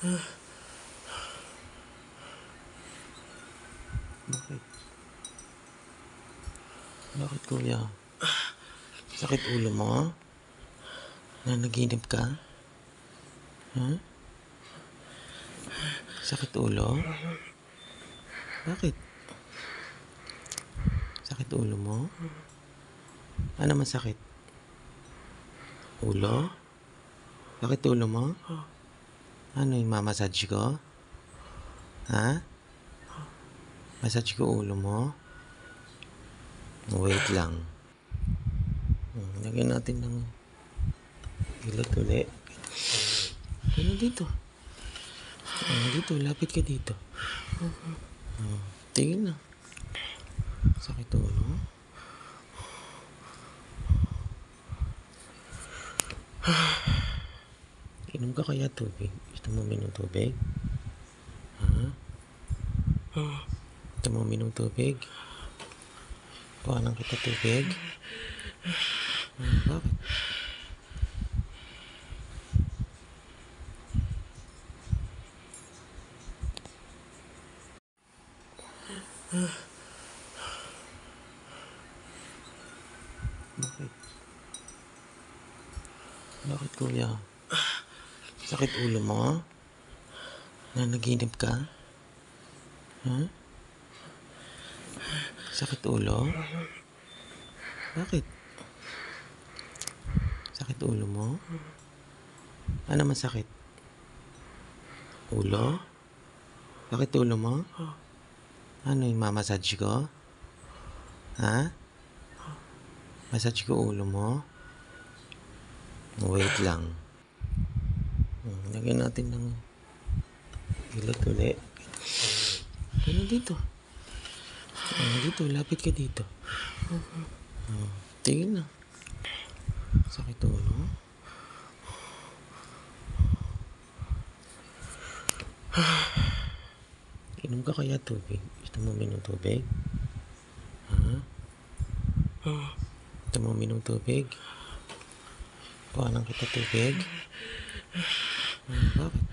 Bakit? Bakit, kuya? Sakit ulo mo? Nanaginip ka? Sakit ulo? Bakit? Sakit ulo mo? Ano man sakit? Ulo? Bakit ulo mo? Ano yung mamassage ko? Ha? Massage ko ulo mo? Wait lang. Lagyan natin ng ilot uli. Ano dito? Dito, lapit ka dito. Tingin na. Sakit ulo. Inom ka kaya tubig? Gusto mo minom tubig? Gusto mo minom tubig? Kuhanan kita tubig? Bakit? Bakit? Bakit, kuya? Sakit ulo mo? Nanaginip ka? Sakit ulo? Bakit? Sakit ulo mo? Ano man sakit? Ulo? Bakit ulo mo? Ano yung mamassage ko? Ha? Massage ko ulo mo? Wait lang. Lagyan natin ng ilot uli. Ano dito? Dito, lapit ka dito. Tingin na. Sakit ulo. Inom ka kaya tubig? Gusto mo minom tubig? Gusto mo minom tubig? Kuhanan kita tubig? Bakit?